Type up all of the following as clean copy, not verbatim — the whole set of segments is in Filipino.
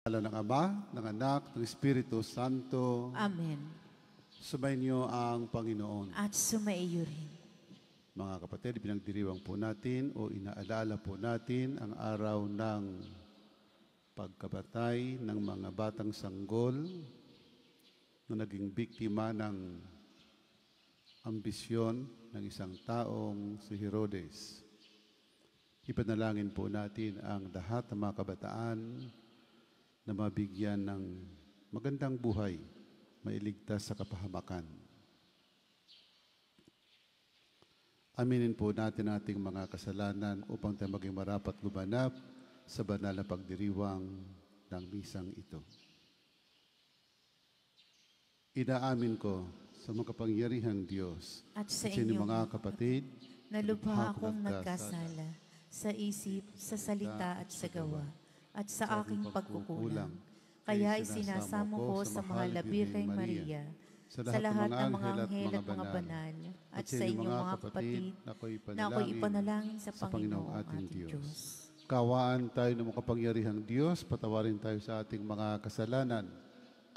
Sa ng Ama, ng Anak, ng Espiritu Santo. Amen. Sumainyo ang Panginoon. At sumaiyo rin. Mga kapatid, pinagdiriwang po natin o inaalala po natin ang araw ng pagkabatay ng mga batang sanggol na naging biktima ng ambisyon ng isang taong si Herodes. Ipanalangin po natin ang lahat ng mga kabataan na mabigyan ng magandang buhay, mailigtas sa kapahamakan. Aminin po natin ating mga kasalanan upang tayo maging marapat lumanap sa banal na pagdiriwang ng misang ito. Inaamin ko sa makapangyarihang Diyos at sa inyong mga kapatid na lubha akong nagkasala sa isip, sa salita at sa gawa, at sa aking pagkukulang. Kaya isinasamo ko sa mahal na Birheng Maria, sa lahat ng mga anghel at mga banal, at sa inyong mga kapatid, na ako'y ipanalangin sa Panginoong ating Diyos. Kawaan tayo ng makapangyarihang Diyos, patawarin tayo sa ating mga kasalanan,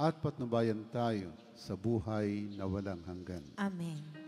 at patnubayan tayo sa buhay na walang hanggan. Amen.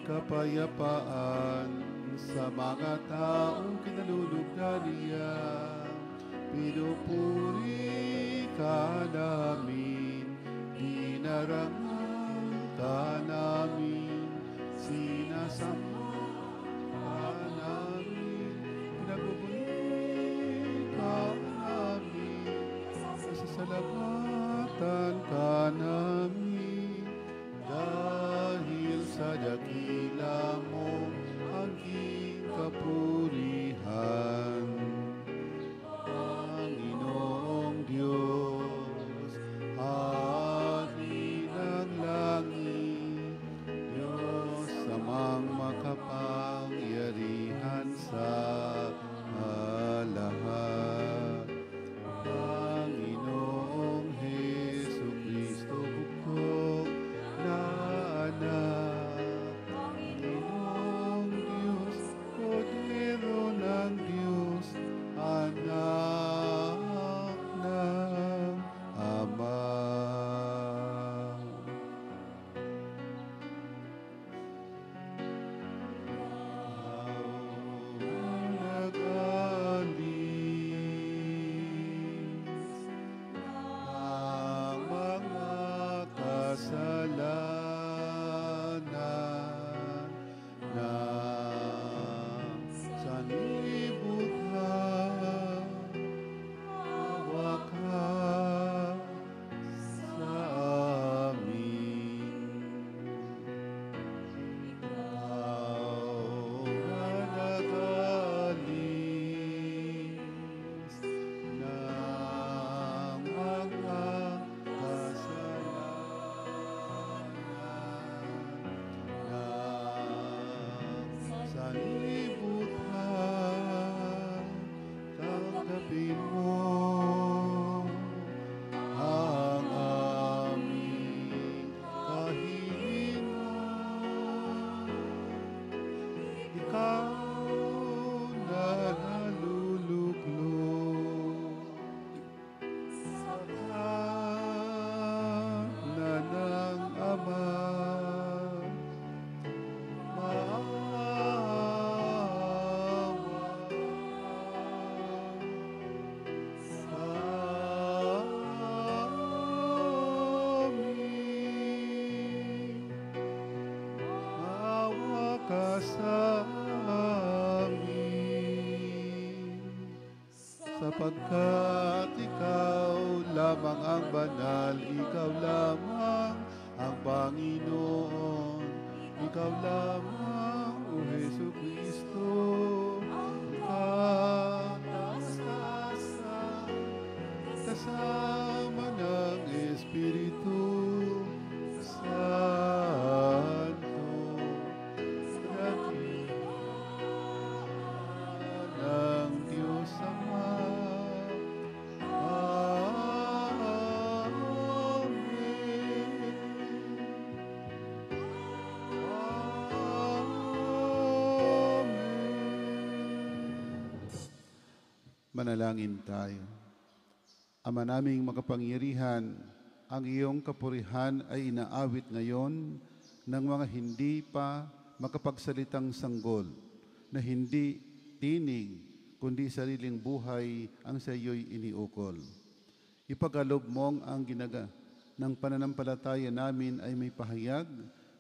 Kapayapaan sa mga taong kinalulugdan niya. Pinupuri ka namin, dinarangal ka namin, sinasamba ka namin, pinagpupuri ka namin, sasalamatan ka namin, dahil sa dakila mo aking kapurihan. Panginoong Diyos, Hari ng langit, Diyos amang makapangyarihan sa lahat. Panginoong Jesucristo, bukod na anak, Panginoong Diyos, Kordero ng Diyos, sapagkat ikaw lamang ang banal, ikaw lamang ang Panginoon, ikaw lamang, O Jesucristo, kataas-taasan, kasama ng Espiritu Santo, ng Diyos Ama. Manalangin tayo. Ama naming makapangyarihan, ang iyong kapurihan ay inaawit ngayon ng mga hindi pa makapagsalitang sanggol, na hindi tinig, kundi sariling buhay ang sa iyo'y iniukol. Ipagalob mong ang ginaga ng pananampalataya namin ay may pahayag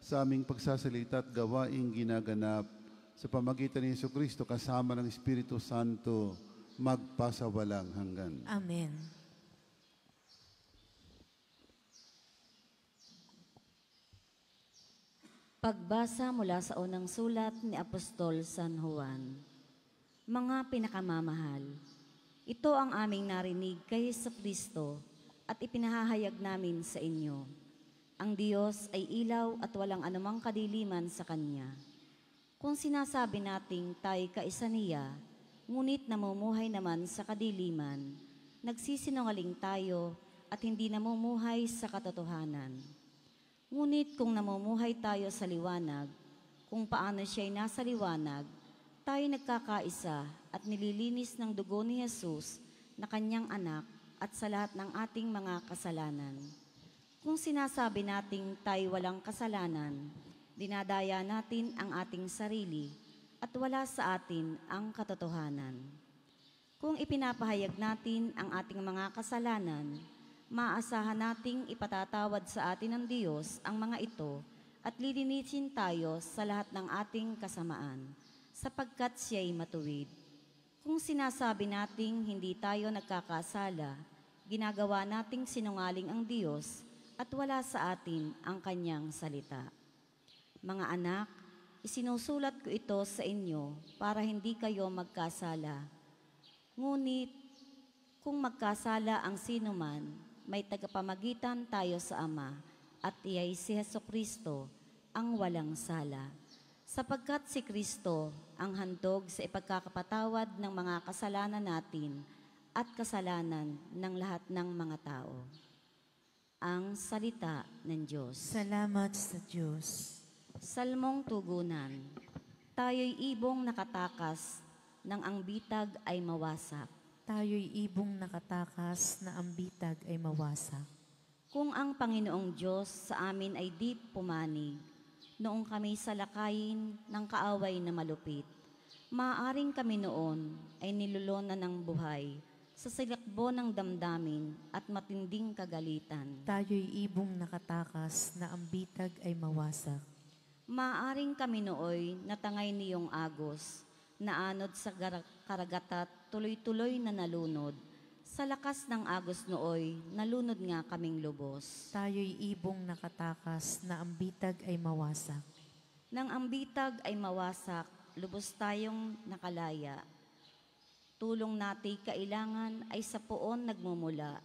sa aming pagsasalita at gawaing ginaganap sa pamagitan ni Jesucristo kasama ng Espiritu Santo, magpasawalang hanggan. Amen. Pagbasa mula sa unang sulat ni Apostol San Juan. Mga pinakamamahal, ito ang aming narinig kay Jesucristo at ipinahahayag namin sa inyo. Ang Diyos ay ilaw at walang anumang kadiliman sa Kanya. Kung sinasabi nating tayo'y kaisa niya, ngunit namumuhay naman sa kadiliman, nagsisinungaling tayo at hindi namumuhay sa katotohanan. Ngunit kung namumuhay tayo sa liwanag, kung paano siya'y nasa liwanag, tayo nagkakaisa at nililinis ng dugo ni Jesus na Kanyang anak at sa lahat ng ating mga kasalanan. Kung sinasabi nating tayo walang kasalanan, dinadaya natin ang ating sarili at wala sa atin ang katotohanan. Kung ipinapahayag natin ang ating mga kasalanan, maaasahan nating ipatatawad sa atin ng Diyos ang mga ito at lilinisin tayo sa lahat ng ating kasamaan, sapagkat siya'y matuwid. Kung sinasabi nating hindi tayo nagkakasala, ginagawa nating sinungaling ang Diyos at wala sa atin ang Kanyang salita. Mga anak, isinusulat ko ito sa inyo para hindi kayo magkasala. Ngunit kung magkasala ang sinuman, may tagapamagitan tayo sa Ama at iya'y si Jesucristo ang walang sala. Sapagkat si Kristo ang handog sa ipagkakapatawad ng mga kasalanan natin at kasalanan ng lahat ng mga tao. Ang salita ng Diyos. Salamat sa Diyos. Salmong tugunan. Tayo'y ibong nakatakas, nang ang bitag ay mawasak. Tayo'y ibong nakatakas na ang bitag ay mawasak. Kung ang Panginoong Diyos sa amin ay di pumanig, noong kami salakayin ng kaaway na malupit, maaaring kami noon ay nilulunan ng buhay sa silakbo ng damdamin at matinding kagalitan. Tayo'y ibong nakatakas na ang bitag ay mawasak. Maaaring kami nooy natangay niyong agos, naanod sa karagatat, tuloy-tuloy na nalunod. Sa lakas ng agos nooy, nalunod nga kaming lubos. Tayo'y ibong nakatakas na ang bitag ay mawasak. Nang ang bitag ay mawasak, lubos tayong nakalaya. Tulong natin kailangan ay sa poon nagmumula,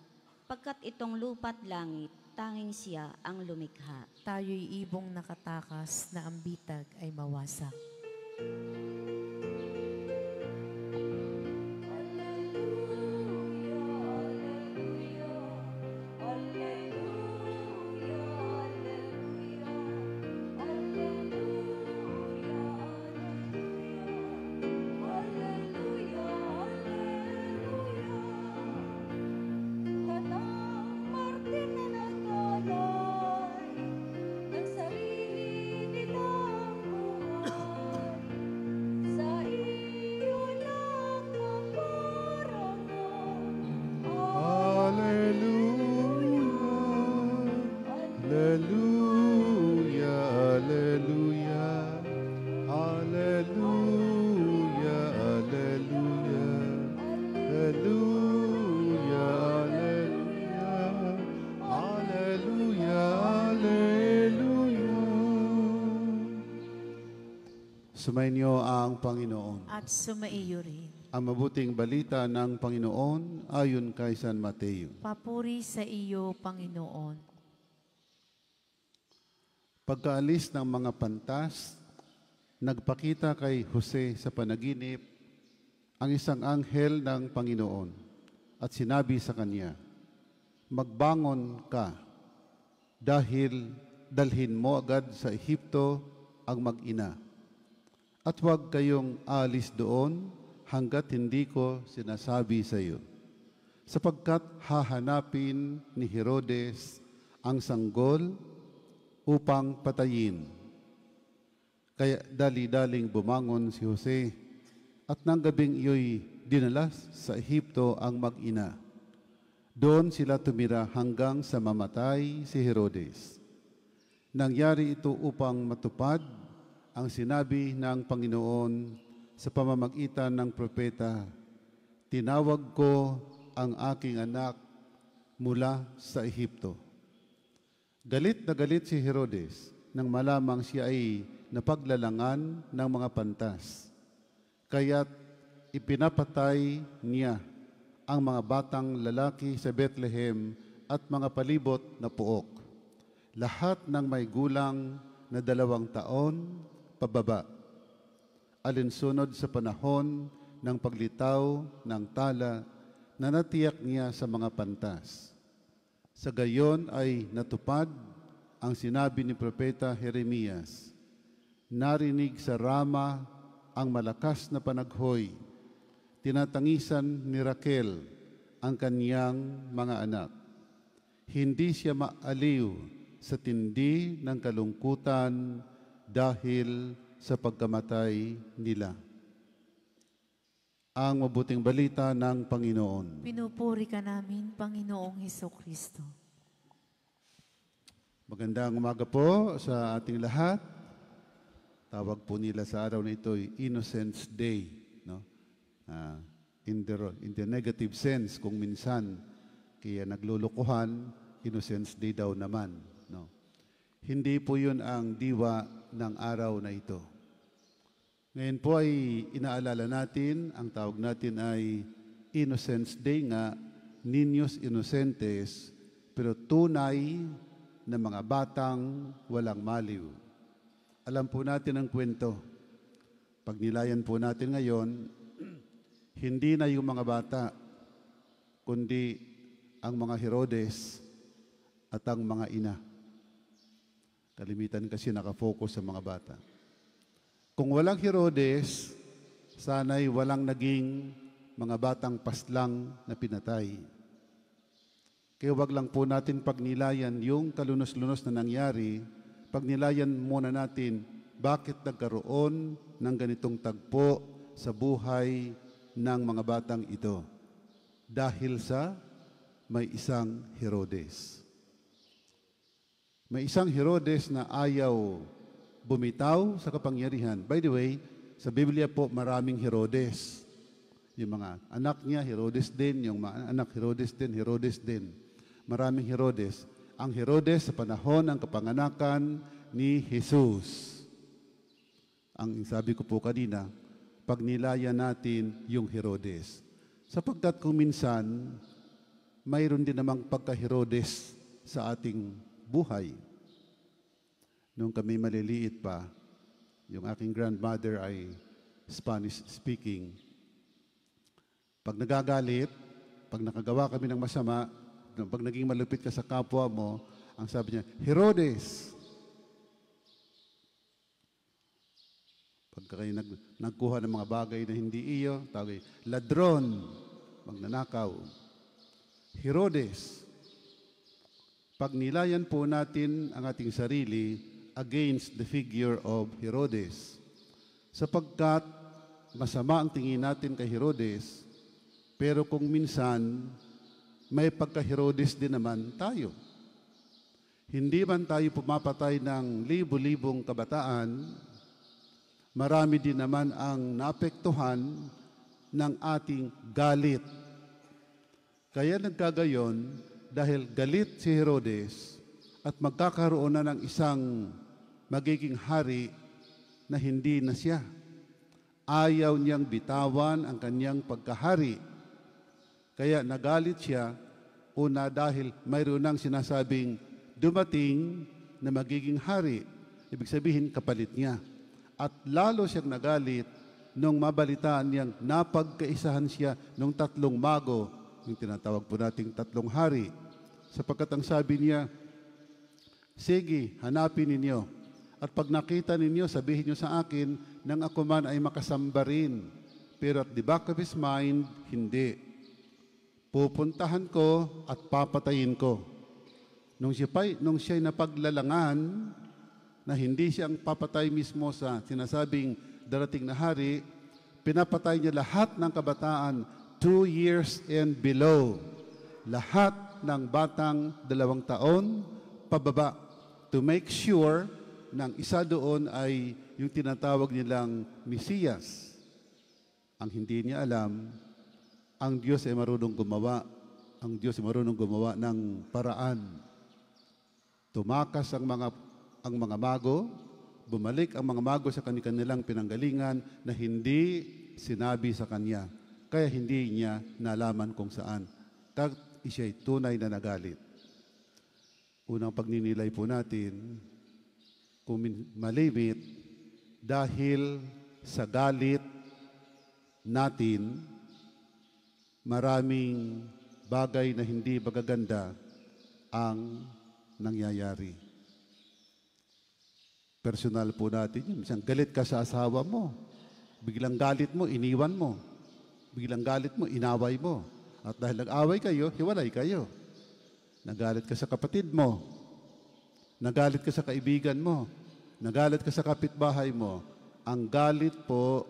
pagkat itong lupa't langit, tanging siya ang lumikha. Tayo'y ibong nakatakas na ang bitag ay mawasak. Sumainyo ang Panginoon. At sumaiyo rin. Ang mabuting balita ng Panginoon ayon kay San Mateo. Papuri sa iyo, Panginoon. Pagkaalis ng mga pantas, nagpakita kay Jose sa panaginip ang isang anghel ng Panginoon at sinabi sa kanya, "Magbangon ka, dahil dalhin mo agad sa Ehipto ang mag-ina. At huwag kayong alis doon hanggat hindi ko sinasabi sa iyo. Sapagkat hahanapin ni Herodes ang sanggol upang patayin." Kaya dali-daling bumangon si Jose at nang gabing iyo'y dinala sa Ehipto ang mag-ina. Doon sila tumira hanggang sa mamatay si Herodes. Nangyari ito upang matupad ang sinabi ng Panginoon sa pamamagitan ng propeta, "Tinawag ko ang aking anak mula sa Ehipto." Galit na galit si Herodes nang malamang siya ay napaglalangan ng mga pantas. Kaya't ipinapatay niya ang mga batang lalaki sa Bethlehem at mga palibot na puok, lahat ng may gulang na 2 taon pababa, alinsunod sa panahon ng paglitaw ng tala na natiyak niya sa mga pantas. Sa gayon ay natupad ang sinabi ni Propeta Jeremias, "Narinig sa Rama ang malakas na panaghoy, tinatangisan ni Raquel ang kaniyang mga anak. Hindi siya maaliw sa tindi ng kalungkutan dahil sa pagkamatay nila." Ang mabuting balita ng Panginoon. Pinupuri ka namin, Panginoong Hesukristo. Magandang umaga po sa ating lahat. Tawag po nila sa araw na ito ay Innocents Day, no? In the negative sense, kung minsan kaya naglulukuhan, Innocents Day daw naman, no? Hindi po 'yun ang diwa ng araw na ito. Ngayon po ay inaalala natin, ang tawag natin ay Innocents Day nga, Niños Inocentes, pero tunay na mga batang walang maliw. Alam po natin ang kwento. Pagnilayan po natin ngayon, hindi na yung mga bata, kundi ang mga Herodes at ang mga ina. Kalimitan kasi nakafocus sa mga bata. Kung walang Herodes, sana'y walang naging mga batang paslang na pinatay. Kaya wag lang po natin pagnilayan yung kalunos-lunos na nangyari, pagnilayan muna natin bakit nagkaroon ng ganitong tagpo sa buhay ng mga batang ito. Dahil sa may isang Herodes. May isang Herodes na ayaw bumitaw sa kapangyarihan. By the way, sa Biblia po maraming Herodes. Yung mga anak niya, Herodes din. Yung mga anak, Herodes din. Maraming Herodes. Ang Herodes sa panahon ng kapanganakan ni Jesus. Ang sabi ko po kanina, pagnilayan natin yung Herodes. Sapagkat kung minsan, mayroon din namang pagka-Herodes sa ating buhay. Nung kami maliliit pa, yung aking grandmother ay Spanish speaking. Pag nagagalit, pag nakagawa kami ng masama, pag naging malupit ka sa kapwa mo, ang sabi niya, "Herodes!" Pagka kayo nagkuha ng mga bagay na hindi iyo, tawag, "Ladron!" Magnanakaw. Herodes. Pag nilayan po natin ang ating sarili against the figure of Herodes, sapagkat masama ang tingin natin kay Herodes, pero kung minsan, may pagka-Herodes din naman tayo. Hindi man tayo pumapatay ng libo-libong kabataan, marami din naman ang naapektuhan ng ating galit. Kaya nagkagayon, dahil galit si Herodes at magkakaroon na ng isang magiging hari na hindi na siya. Ayaw niyang bitawan ang kanyang pagkahari. Kaya nagalit siya, una dahil mayroon nang sinasabing dumating na magiging hari. Ibig sabihin, kapalit niya. At lalo siyang nagalit nung mabalitaan niyang napagkaisahan siya nung tatlong mago, yung tinatawag po nating tatlong hari. Sapagkat ang sabi niya, sige, hanapin ninyo. At pag nakita ninyo, sabihin niyo sa akin, nang ako man ay makasamba rin. Pero at the back of his mind, hindi. Pupuntahan ko at papatayin ko. Nung siya'y napaglalangan, na hindi siya ang papatay mismo sa sinasabing darating na hari, pinapatay niya lahat ng kabataan 2 years and below. Lahat ng batang 2 taon pababa, to make sure ng isa doon ay yung tinatawag nilang Mesiyas. Ang hindi niya alam, ang Diyos ay marunong gumawa. Ang Diyos ay marunong gumawa ng paraan. Tumakas ang mga mago, bumalik ang mga mago sa kanilang pinanggalingan na hindi sinabi sa kanya. Kaya hindi niya nalaman kung saan. Siya'y tunay na nagalit. Unang pagninilay po natin, kung malimit, dahil sa galit natin, maraming bagay na hindi magaganda ang nangyayari. Personal po natin yun. Minsan galit ka sa asawa mo. Biglang galit mo, iniwan mo. Biglang galit mo, inaway mo. At dahil nag-away kayo, hiwalay kayo. Nagalit ka sa kapatid mo. Nagalit ka sa kaibigan mo. Nagalit ka sa kapitbahay mo. Ang galit po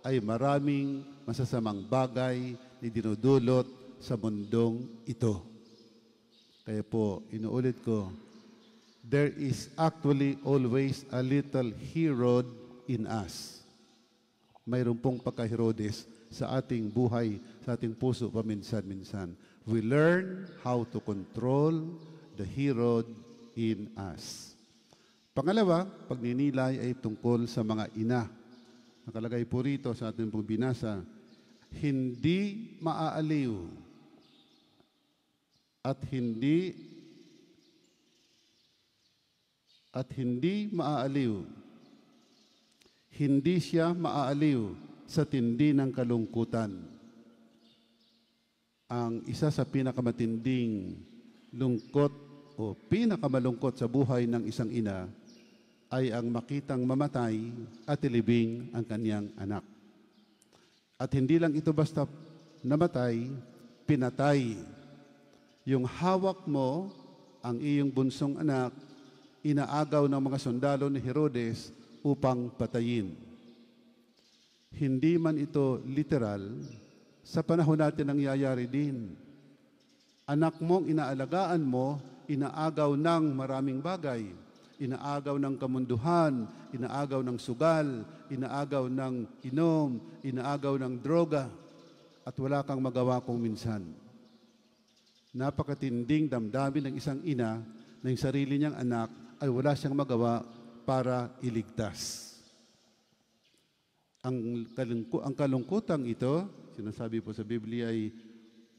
ay maraming masasamang bagay na dinudulot sa mundong ito. Kaya po, inuulit ko, there is actually always a little Herod in us. Mayroon pong pagka-Herodes sa ating buhay, sa ating puso paminsan-minsan. We learn how to control the Herod in us. Pangalawa, pagninilay ay tungkol sa mga ina. Nakalagay po rito sa ating pong binasa, hindi maaaliw at hindi maaaliw. Hindi siya maaaliw sa tindi ng kalungkutan. Ang isa sa pinakamatinding lungkot o pinakamalungkot sa buhay ng isang ina ay ang makitang mamatay at ilibing ang kanyang anak. At hindi lang ito basta namatay, pinatay. Yung hawak mo, ang iyong bunsong anak, inaagaw ng mga sundalo ni Herodes upang patayin. Hindi man ito literal, sa panahon natin nangyayari din. Anak mong inaalagaan mo, inaagaw ng maraming bagay. Inaagaw ng kamunduhan, inaagaw ng sugal, inaagaw ng inom, inaagaw ng droga, at wala kang magawa kung minsan. Napakatinding damdamin ng isang ina na yung sarili niyang anak ay wala siyang magawa para iligtas. Ang kalungkutang ito, sinasabi po sa Biblia, ay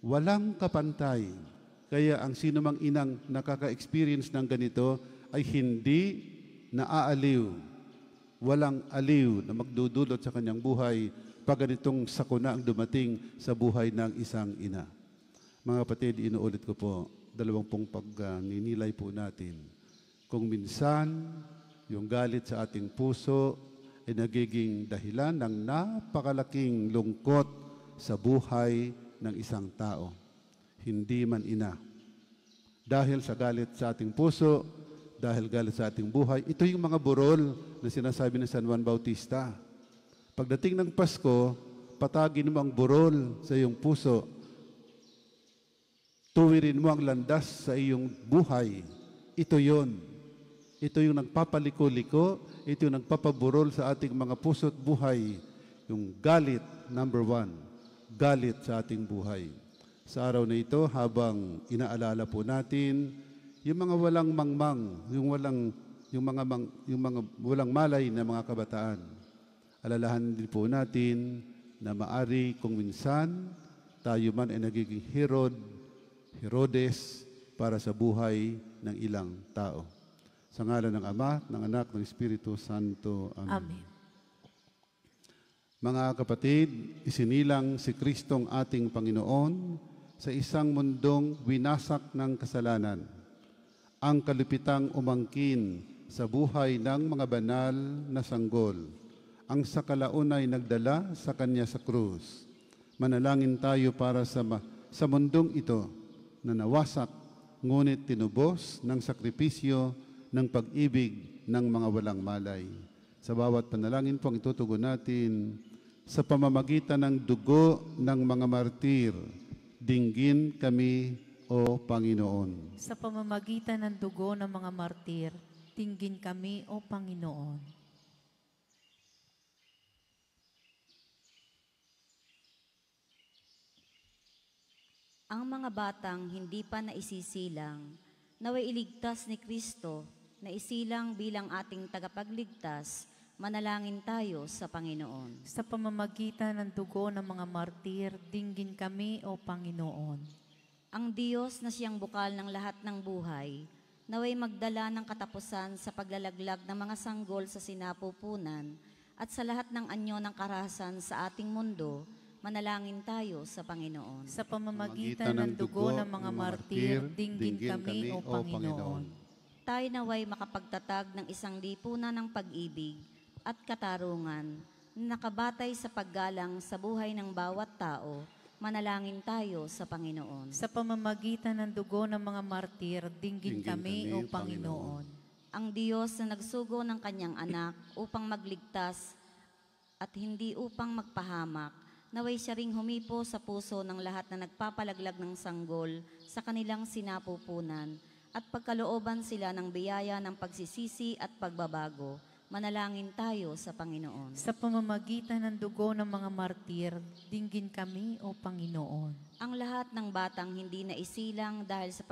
walang kapantay. Kaya ang sino mang inang nakaka-experience ng ganito ay hindi naaaliw. Walang aliw na magdudulot sa kanyang buhay pag ganitong sakuna ang dumating sa buhay ng isang ina. Mga kapatid, inuulit ko po, dalawang pong pagninilay po natin. Kung minsan, yung galit sa ating puso ay nagiging dahilan ng napakalaking lungkot sa buhay ng isang tao. Hindi man ina. Dahil sa galit sa ating puso, dahil galit sa ating buhay, ito yung mga burol na sinasabi ng San Juan Bautista. Pagdating ng Pasko, patagin mo ang burol sa iyong puso. Tuwirin mo ang landas sa iyong buhay. Ito yon. Ito yung nagpapaliko-liko, ito yung nagpapaburol sa ating mga puso at buhay. Yung galit, number 1. Galit sa ating buhay. Sa araw na ito, habang inaalala po natin, yung mga walang mangmang, yung mga walang malay na mga kabataan, Alalahan din po natin na maari kung minsan tayo man ay nagiging Herodes para sa buhay ng ilang tao. Sa ngalan ng Ama, ng Anak, ng Espiritu Santo. Amen. Amen. Mga kapatid, isinilang si Kristong ating Panginoon sa isang mundong winasak ng kasalanan. Ang kalupitang umangkin sa buhay ng mga banal na sanggol. Ang sakalaunay nagdala sa Kanya sa krus. Manalangin tayo para sa mundong ito na nawasak, ngunit tinubos ng sakripisyo ng pag-ibig ng mga walang malay. Sa bawat panalangin po ang itutugon natin, sa pamamagitan ng dugo ng mga martir, dinggin kami, O Panginoon. Sa pamamagitan ng dugo ng mga martir, dinggin kami, O Panginoon. Ang mga batang hindi pa naisisilang, naway iligtas ni Kristo na isilang bilang ating tagapagligtas, manalangin tayo sa Panginoon. Sa pamamagitan ng dugo ng mga martir, dinggin kami, O Panginoon. Ang Diyos na siyang bukal ng lahat ng buhay, naway magdala ng katapusan sa paglalaglag ng mga sanggol sa sinapupunan at sa lahat ng anyo ng karahasan sa ating mundo, manalangin tayo sa Panginoon. Sa pamamagitan ng dugo ng mga martir, dinggin kami, O Panginoon. Tayo naway makapagtatag ng isang lipunan ng pag-ibig at katarungan na nakabatay sa paggalang sa buhay ng bawat tao, manalangin tayo sa Panginoon. Sa pamamagitan ng dugo ng mga martir, dinggin kami, O Panginoon. Ang Diyos na nagsugo ng kanyang anak upang magligtas at hindi upang magpahamak, naway siya ring humipo sa puso ng lahat na nagpapalaglag ng sanggol sa kanilang sinapupunan at pagkalooban sila ng biyaya ng pagsisisi at pagbabago. Manalangin tayo sa Panginoon. Sa pamamagitan ng dugo ng mga martir, dinggin kami, O Panginoon. Ang lahat ng batang hindi naisilang dahil sa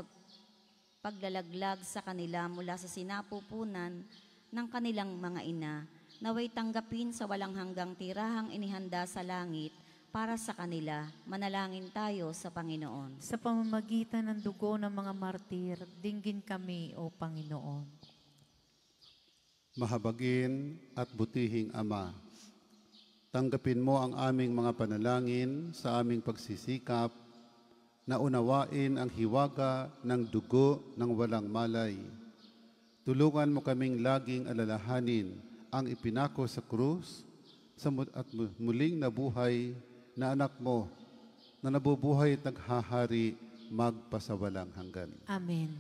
paglalaglag sa kanila mula sa sinapupunan ng kanilang mga ina, naway tanggapin sa walang hanggang tirahang inihanda sa langit para sa kanila. Manalangin tayo sa Panginoon. Sa pamamagitan ng dugo ng mga martir, dinggin kami, O Panginoon. Mahabagin at butihing Ama, tanggapin mo ang aming mga panalangin sa aming pagsisikap na unawain ang hiwaga ng dugo ng walang malay. Tulungan mo kaming laging alalahanin ang ipinako sa krus at muling nabuhay na anak mo na nabubuhay at naghahari magpasawalang hanggan. Amen.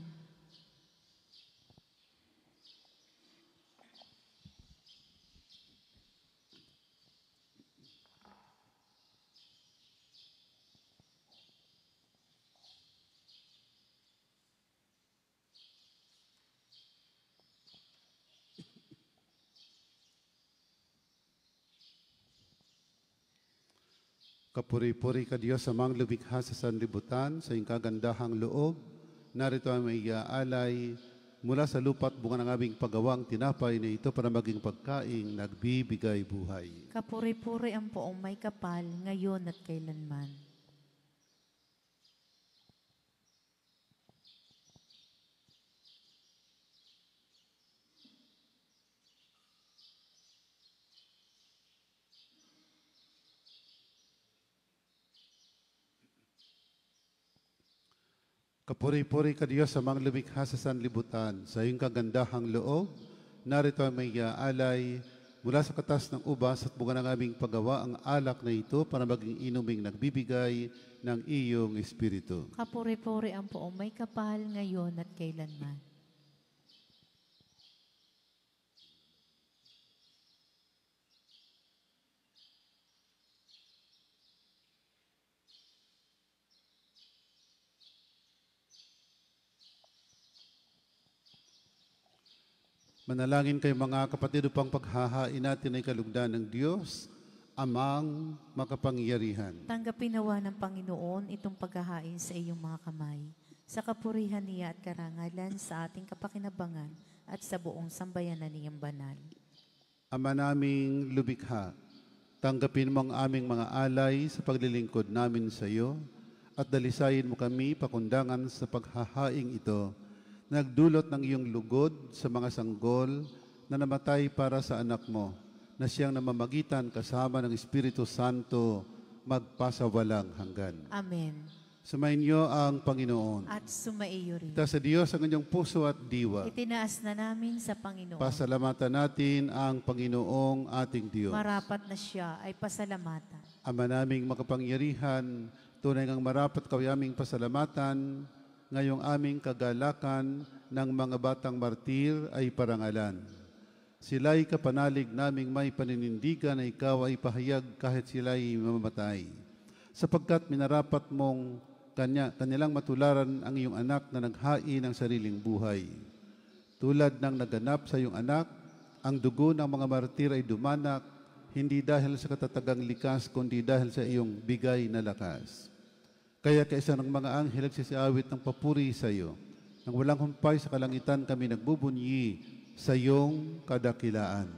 Kapuri-puri ka Diyos amang lumikha sa sanlibutan, sa iyong kagandahang loob. Narito ang may iaalay mula sa lupa't bunga ng aming paggawang tinapay na ito para maging pagkaing nagbibigay buhay. Kapuri-puri ang poong may kapal, ngayon at kailanman. Kapuri-puri ka Diyos amang lumikha sa sanlibutan, sa iyong kagandahang loob. Narito ang may iaalay mula sa katas ng ubas at bunga ng aming paggawa ang alak na ito para maging inuming nagbibigay ng iyong Espiritu. Kapuri-puri ang poong may kapal, ngayon at kailanman. Manalangin kayo mga kapatid upang paghahain natin ay kalugdan ng Diyos, amang makapangyarihan. Tanggapin nawa ng Panginoon itong paghahain sa iyong mga kamay, sa kapurihan niya at karangalan sa ating kapakinabangan at sa buong sambayanan niyang banal. Ama naming lubikha, tanggapin mo ang aming mga alay sa paglilingkod namin sa iyo at dalisayin mo kami pakundangan sa paghahaing ito. Nagdulot ng iyong lugod sa mga sanggol na namatay para sa anak mo, na siyang namamagitan kasama ng Espiritu Santo magpasawalang hanggan. Amen. Sumainyo ang Panginoon. At sumaiyo rin. Ita sa Diyos ang inyong puso at diwa. Itinaas na namin sa Panginoon. Pasalamatan natin ang Panginoong ating Diyos. Marapat na siya ay pasalamatan. Ama naming makapangyarihan, tunay ngang marapat kami aming pasalamatan, ngayong aming kagalakan ng mga batang martir ay parangalan. Sila'y kapanalig naming may paninindigan na ikaw ay pahayag kahit sila'y mamamatay. Sapagkat minarapat mong kanilang matularan ang iyong anak na naghain ng sariling buhay. Tulad ng naganap sa iyong anak, ang dugo ng mga martir ay dumanak, hindi dahil sa katatagang likas, kundi dahil sa iyong bigay na lakas. Kaya kaisa ng mga anghel nagsisiawit ng papuri sa iyo. Nang walang humpay sa kalangitan kami nagbubunyi sa iyong kadakilaan.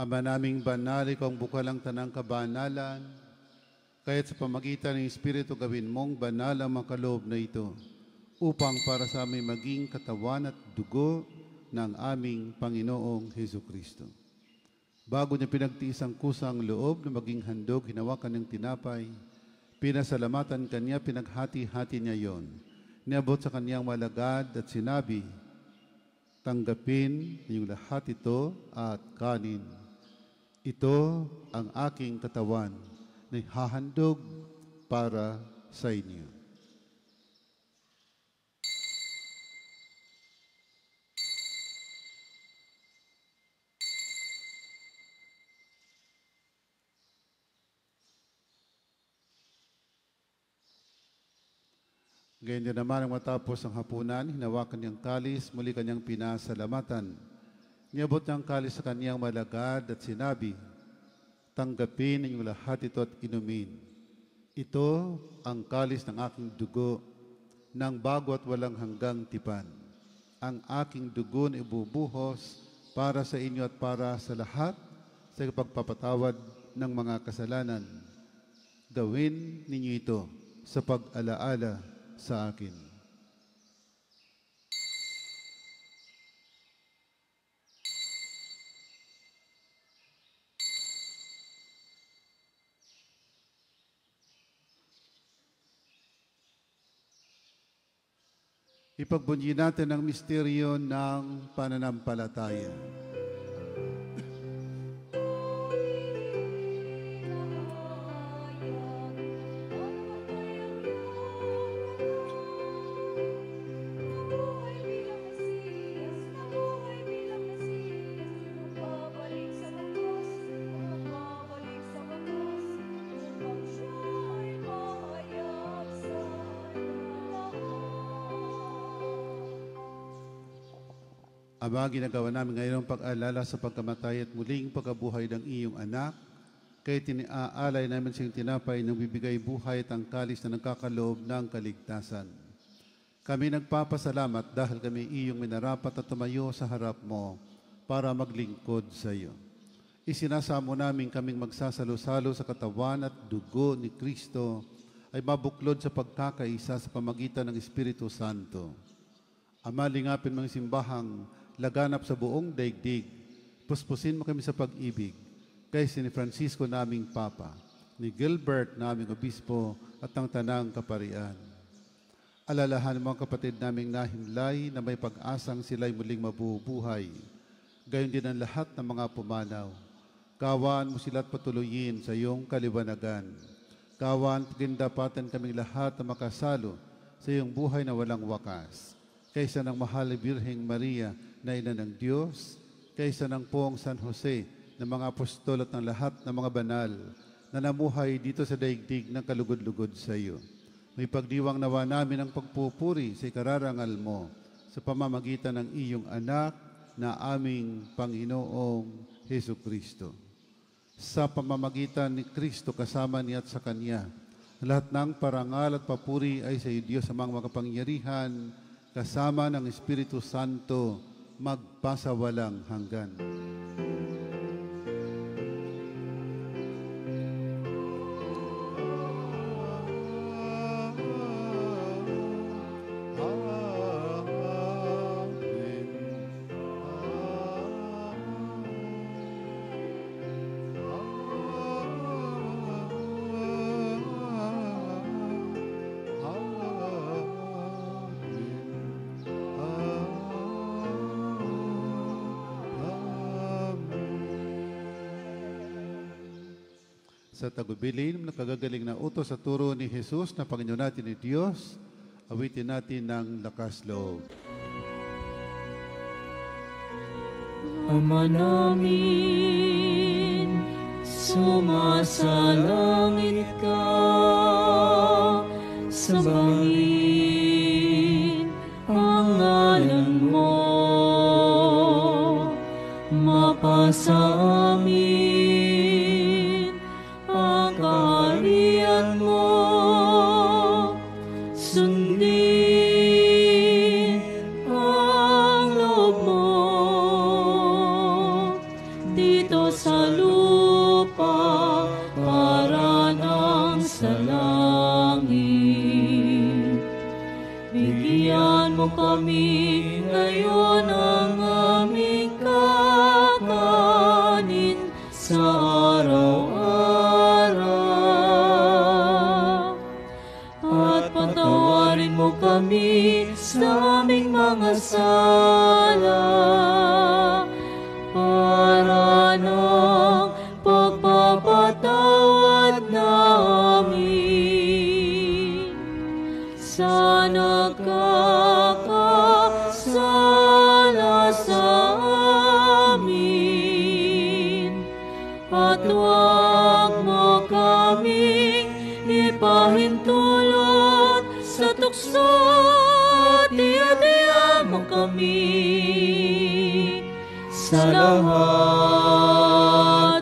Ama naming banal, ikaw ang bukal ang tanang kabanalan, kahit sa pamagitan ng Espiritu gawin mong banal ang mga kaloob na ito, upang para sa aming maging katawan at dugo ng aming Panginoong Hesukristo. Bago niya pinagtiis ang kusang loob na maging handog, hinawakan ng tinapay, pinasalamatan kanya, pinaghati-hati niya yon. Niabot sa kanyang malagad at sinabi, tanggapin ninyong lahat ito at kanin. Ito ang aking katawan na hahandog para sa inyo. Ngayon din naman ang matapos ang hapunan, hinawakan niyang kalis, muli kanyang pinasalamatan. Niabot niyang kalis sa kaniyang malagad at sinabi, tanggapin ninyong lahat ito at inumin. Ito ang kalis ng aking dugo, ng bago at walang hanggang tipan. Ang aking dugo na ibubuhos para sa inyo at para sa lahat sa pagpapatawad ng mga kasalanan. Gawin ninyo ito sa pag-alaala sa akin. Ipagbunyi natin ang misteryo ng pananampalataya. Ama, ginagawa namin ngayon ang pag-alala sa pagkamatay at muling pagkabuhay ng iyong anak, kaya tiniaalay namin siyang tinapay ng bibigay buhay at ang kalis na nagkakaloob ng kaligtasan. Kami nagpapasalamat dahil kami iyong minarapat at tumayo sa harap mo para maglingkod sa iyo. Isinasamo namin kaming magsasalo-salo sa katawan at dugo ni Kristo ay mabuklod sa pagkakaisa sa pamagitan ng Espiritu Santo. Ama, lingapin mga simbahang laganap sa buong daigdig. Puspusin mo kami sa pag-ibig. Kaysa ni Francisco naming Papa, ni Gilbert naming Obispo at ng Tanang Kaparian. Alalahan mo ang kapatid naming nahimlay na may pag-asang sila'y muling mabubuhay. Gayon din ang lahat ng mga pumanaw. Kawan mo sila at patuloyin sa iyong kaliwanagan. Kawan, pagindapatan kaming lahat na makasalo sa iyong buhay na walang wakas. Kaysa ng mahal na Birheng Maria na ina ng Diyos, kaysa ng Poong San Jose, ng mga apostol at ng lahat ng mga banal na namuhay dito sa daigdig ng kalugod-lugod sa iyo. May pagdiwang nawa namin ang pagpupuri sa ikararangal mo sa pamamagitan ng iyong anak na aming Panginoong Hesu Kristo. Sa pamamagitan ni Kristo kasama niya at sa Kanya, lahat ng parangal at papuri ay sa iyo, Diyos amang makapangyarihan, kasama ng Espiritu Santo, magpasawalang hanggan. Sa tagubilin, nakagagaling na utos sa turo ni Jesus na Panginoon natin ni Diyos, awitin natin ng lakas loob. Ama namin, sumasalangit ka, sambahin ang ngalan mo, mapasa amin ang kaharian mo, sundin ang loob mo dito sa lupa para nang sa langit. Bigyan mo kami ngayon ang aming kakanin sa araw-araw, at patawarin mo kami sa aming mga sala para ng pagpapatawad namin sa nakakasala sa amin, at huwag mo kaming ipahintulot sa tukso, at iadya mo kami sa lahat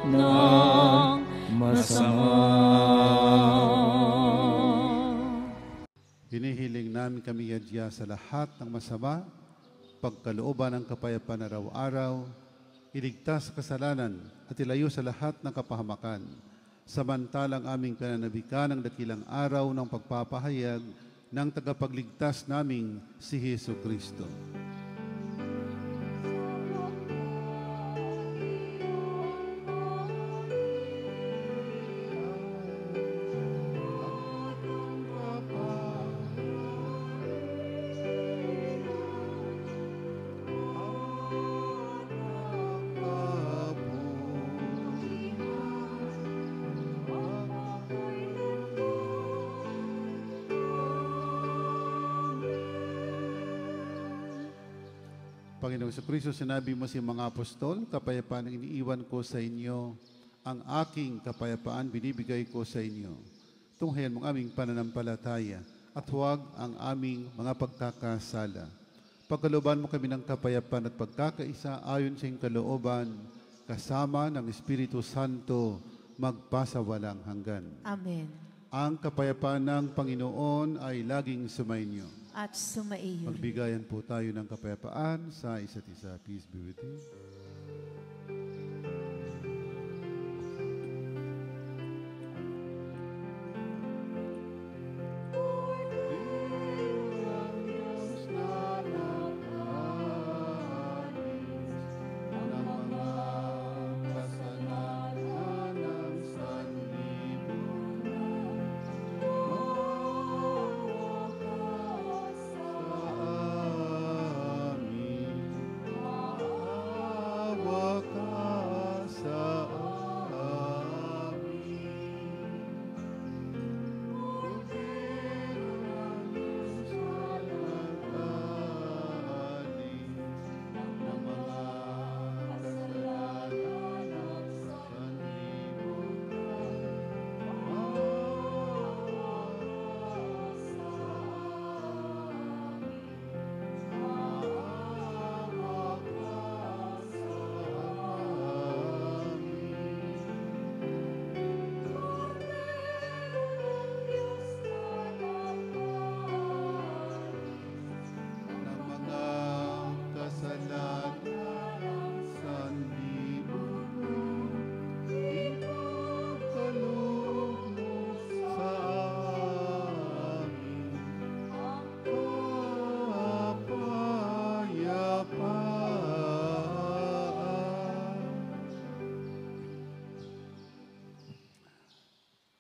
ng masama. Hinihiling namin kami yadya sa lahat ng masama, pagkalooban ng kapayapaan araw-araw, iligtas sa kasalanan at ilayo sa lahat ng kapahamakan, samantalang aming pananabikan ng dakilang araw ng pagpapahayag ng tagapagligtas naming si Hesu Kristo. Panginoong Kristo, sinabi mo sa mga apostol, kapayapaan ang iniiwan ko sa inyo, ang aking kapayapaan binibigay ko sa inyo. Tunghayan mong aming pananampalataya at huwag ang aming mga pagkakasala. Pagkalooban mo kami ng kapayapaan at pagkakaisa ayon sa iyong kalooban, kasama ng Espiritu Santo, magpasawalang hanggan. Amen. Ang kapayapaan ng Panginoon ay laging sumainyo. At sumaiyo. Magbigayan po tayo ng kapayapaan sa isa't isa. Peace be with you.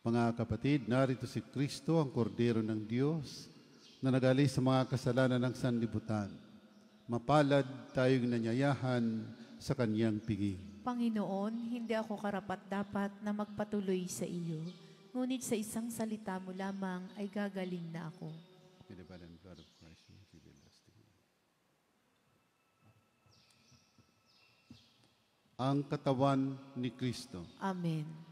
Mga kapatid, narito si Kristo, ang kordero ng Diyos, na nag-alis sa mga kasalanan ng sanlibutan. Mapalad tayong nanyayahan sa kanyang piging. Panginoon, hindi ako karapat-dapat na magpatuloy sa iyo. Ngunit sa isang salita mo lamang ay gagaling na ako. May the body and blood of Christ, may it be lasting. Ang katawan ni Kristo. Amen.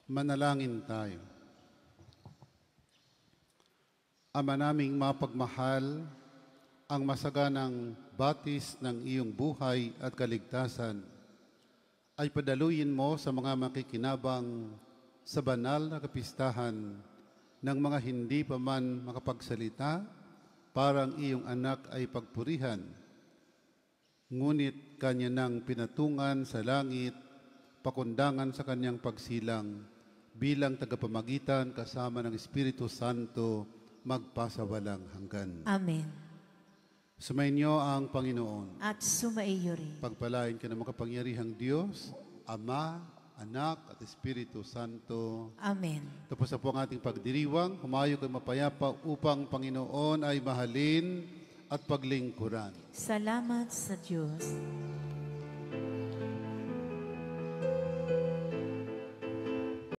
Manalangin tayo. Ama naming mapagmahal, ang masaganang batis ng iyong buhay at kaligtasan ay padaluyin mo sa mga makikinabang sa banal na kapistahan ng mga hindi pa man makapagsalita, parang iyong anak ay pagpurihan. Ngunit kanya nang pinatungan sa langit, pakundangan sa kanyang pagsilang, bilang tagapamagitan kasama ng Espiritu Santo, magpasawalang hanggan. Amen. Sumainyo ang Panginoon. At sumaiyo rin. Pagpalain ka ng makapangyarihang Diyos, Ama Anak, at Espiritu Santo. Amen. Tapos na po ang ating pagdiriwang. Humayo kayo mapayapa upang Panginoon ay mahalin at paglingkuran. Salamat sa Diyos.